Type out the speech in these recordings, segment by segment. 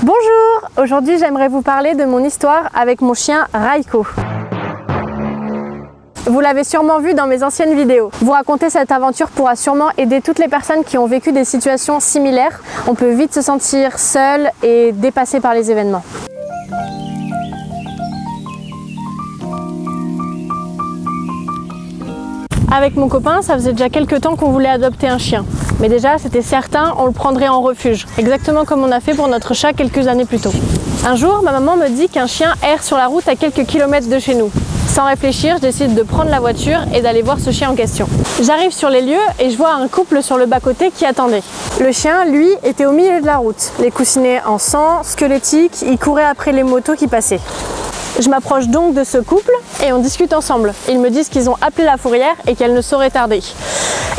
Bonjour! Aujourd'hui j'aimerais vous parler de mon histoire avec mon chien Raiko. Vous l'avez sûrement vu dans mes anciennes vidéos. Vous raconter cette aventure pourra sûrement aider toutes les personnes qui ont vécu des situations similaires. On peut vite se sentir seul et dépassé par les événements. Avec mon copain, ça faisait déjà quelques temps qu'on voulait adopter un chien. Mais déjà, c'était certain, on le prendrait en refuge, exactement comme on a fait pour notre chat quelques années plus tôt. Un jour, ma maman me dit qu'un chien erre sur la route à quelques kilomètres de chez nous. Sans réfléchir, je décide de prendre la voiture et d'aller voir ce chien en question. J'arrive sur les lieux et je vois un couple sur le bas-côté qui attendait. Le chien, lui, était au milieu de la route. Les coussinets en sang, squelettiques, il courait après les motos qui passaient. Je m'approche donc de ce couple et on discute ensemble. Ils me disent qu'ils ont appelé la fourrière et qu'elle ne saurait tarder.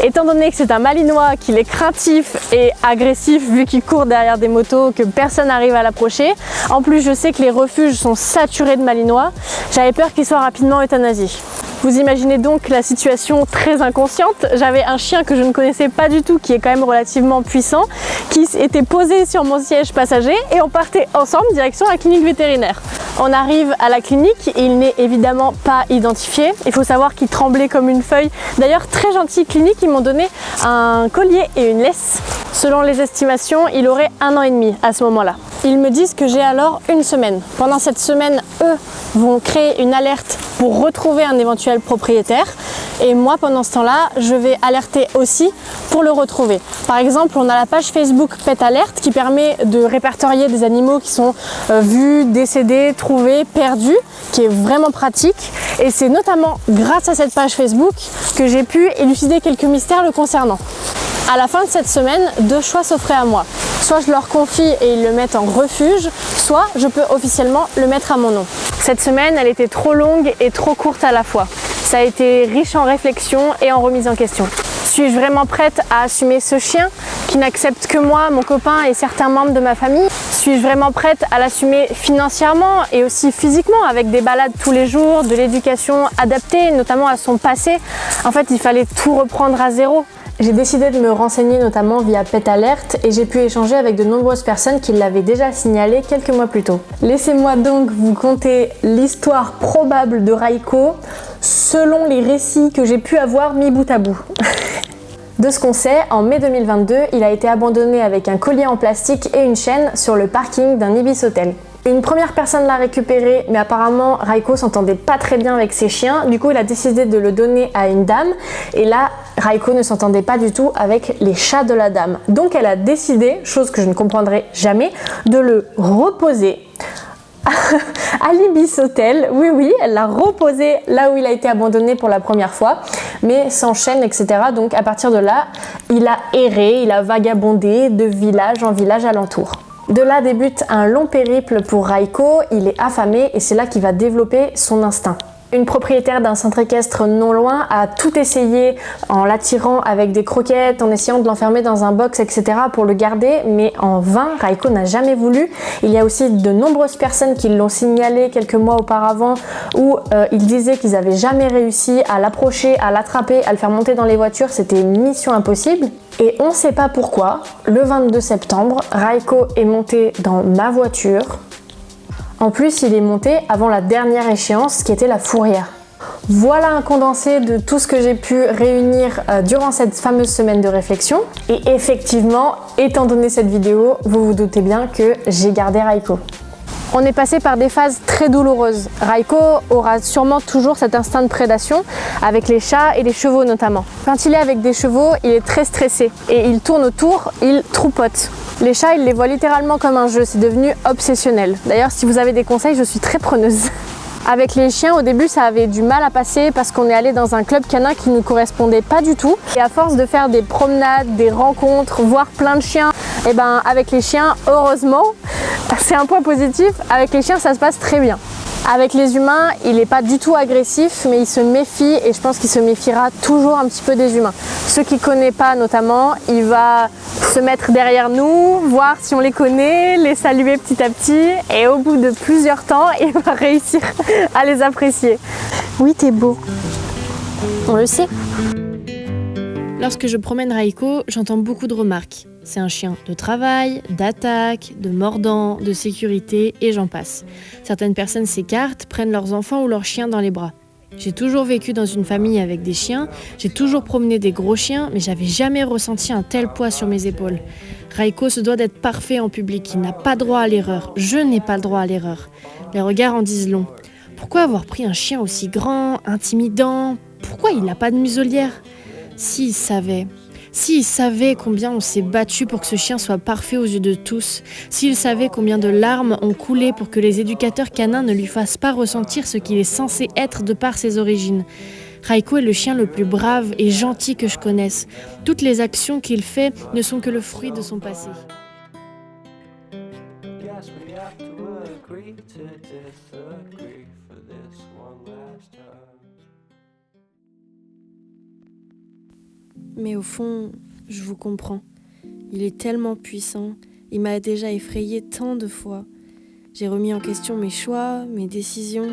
Étant donné que c'est un malinois, qu'il est craintif et agressif vu qu'il court derrière des motos, que personne n'arrive à l'approcher, en plus je sais que les refuges sont saturés de malinois, j'avais peur qu'il soit rapidement euthanasié. Vous imaginez donc la situation très inconsciente. J'avais un chien que je ne connaissais pas du tout, qui est quand même relativement puissant, qui était posé sur mon siège passager et on partait ensemble direction la clinique vétérinaire. On arrive à la clinique, il n'est évidemment pas identifié. Il faut savoir qu'il tremblait comme une feuille. D'ailleurs, très gentille clinique, ils m'ont donné un collier et une laisse. Selon les estimations, il aurait 1 an et demi à ce moment-là. Ils me disent que j'ai alors une semaine. Pendant cette semaine, eux vont créer une alerte pour retrouver un éventuel propriétaire. Et moi, pendant ce temps-là, je vais alerter aussi pour le retrouver. Par exemple, on a la page Facebook Pet Alert qui permet de répertorier des animaux qui sont vus, décédés, trouvés, perdus, qui est vraiment pratique. Et c'est notamment grâce à cette page Facebook que j'ai pu élucider quelques mystères le concernant. À la fin de cette semaine, 2 choix s'offraient à moi. Soit je leur confie et ils le mettent en refuge, soit je peux officiellement le mettre à mon nom. Cette semaine, elle était trop longue et trop courte à la fois. Ça a été riche en réflexion et en remise en question. Suis-je vraiment prête à assumer ce chien qui n'accepte que moi, mon copain et certains membres de ma famille? Suis-je vraiment prête à l'assumer financièrement et aussi physiquement avec des balades tous les jours, de l'éducation adaptée, notamment à son passé? En fait, il fallait tout reprendre à zéro. J'ai décidé de me renseigner notamment via Pet Alert et j'ai pu échanger avec de nombreuses personnes qui l'avaient déjà signalé quelques mois plus tôt. Laissez-moi donc vous conter l'histoire probable de Raiko selon les récits que j'ai pu avoir mis bout à bout. De ce qu'on sait, en mai 2022, il a été abandonné avec un collier en plastique et une chaîne sur le parking d'un Ibis Hotel. Une première personne l'a récupéré, mais apparemment Raiko s'entendait pas très bien avec ses chiens. Du coup, il a décidé de le donner à une dame. Et là, Raiko ne s'entendait pas du tout avec les chats de la dame. Donc, elle a décidé, chose que je ne comprendrai jamais, de le reposer à l'Ibis Hotel. Oui, elle l'a reposé là où il a été abandonné pour la première fois, mais sans chaîne, etc. Donc, à partir de là, il a erré, il a vagabondé de village en village alentour. De là débute un long périple pour Raiko, il est affamé et c'est là qu'il va développer son instinct. Une propriétaire d'un centre équestre non loin a tout essayé en l'attirant avec des croquettes, en essayant de l'enfermer dans un box, etc. pour le garder, mais en vain, Raiko n'a jamais voulu. Il y a aussi de nombreuses personnes qui l'ont signalé quelques mois auparavant où ils disaient qu'ils n'avaient jamais réussi à l'approcher, à l'attraper, à le faire monter dans les voitures, c'était une mission impossible. Et on ne sait pas pourquoi, le 22 septembre, Raiko est monté dans ma voiture. En plus, il est monté avant la dernière échéance qui était la fourrière. Voilà un condensé de tout ce que j'ai pu réunir durant cette fameuse semaine de réflexion. Et effectivement, étant donné cette vidéo, vous vous doutez bien que j'ai gardé Raiko. On est passé par des phases très douloureuses. Raiko aura sûrement toujours cet instinct de prédation avec les chats et les chevaux notamment. Quand il est avec des chevaux, il est très stressé et il tourne autour, il troupote. Les chats, il les voit littéralement comme un jeu, c'est devenu obsessionnel. D'ailleurs, si vous avez des conseils, je suis très preneuse. Avec les chiens, au début, ça avait du mal à passer parce qu'on est allé dans un club canin qui ne nous correspondait pas du tout. Et à force de faire des promenades, des rencontres, voir plein de chiens, et ben avec les chiens, heureusement, c'est un point positif, avec les chiens, ça se passe très bien. Avec les humains, il n'est pas du tout agressif, mais il se méfie et je pense qu'il se méfiera toujours un petit peu des humains. Ceux qu'il ne connaît pas notamment, il va se mettre derrière nous, voir si on les connaît, les saluer petit à petit et au bout de plusieurs temps, il va réussir à les apprécier. Oui, t'es beau. On le sait. Lorsque je promène Raiko, j'entends beaucoup de remarques. C'est un chien de travail, d'attaque, de mordant, de sécurité et j'en passe. Certaines personnes s'écartent, prennent leurs enfants ou leurs chiens dans les bras. J'ai toujours vécu dans une famille avec des chiens, j'ai toujours promené des gros chiens, mais j'avais jamais ressenti un tel poids sur mes épaules. Raiko se doit d'être parfait en public, il n'a pas droit à l'erreur. Je n'ai pas le droit à l'erreur. Les regards en disent long. Pourquoi avoir pris un chien aussi grand, intimidant? Pourquoi il n'a pas de muselière? S'il savait combien on s'est battu pour que ce chien soit parfait aux yeux de tous, s'il savait combien de larmes ont coulé pour que les éducateurs canins ne lui fassent pas ressentir ce qu'il est censé être de par ses origines. Raiko est le chien le plus brave et gentil que je connaisse. Toutes les actions qu'il fait ne sont que le fruit de son passé. Mais au fond, je vous comprends. Il est tellement puissant, il m'a déjà effrayée tant de fois. J'ai remis en question mes choix, mes décisions.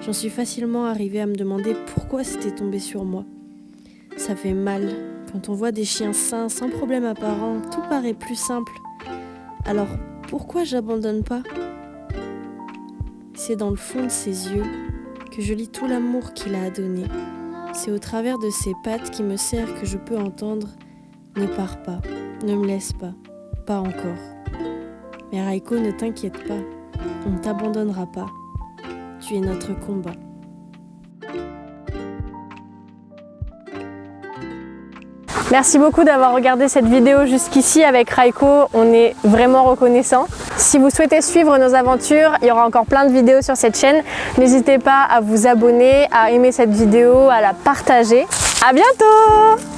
J'en suis facilement arrivée à me demander pourquoi c'était tombé sur moi. Ça fait mal. Quand on voit des chiens sains, sans problème apparent, tout paraît plus simple. Alors, pourquoi j'abandonne pas ? C'est dans le fond de ses yeux que je lis tout l'amour qu'il a à donner. C'est au travers de ses pattes qui me serrent que je peux entendre « Ne pars pas, ne me laisse pas, pas encore ». Mais Raiko, ne t'inquiète pas, on ne t'abandonnera pas. Tu es notre combat. Merci beaucoup d'avoir regardé cette vidéo jusqu'ici avec Raiko, on est vraiment reconnaissant. Si vous souhaitez suivre nos aventures, il y aura encore plein de vidéos sur cette chaîne. N'hésitez pas à vous abonner, à aimer cette vidéo, à la partager. À bientôt!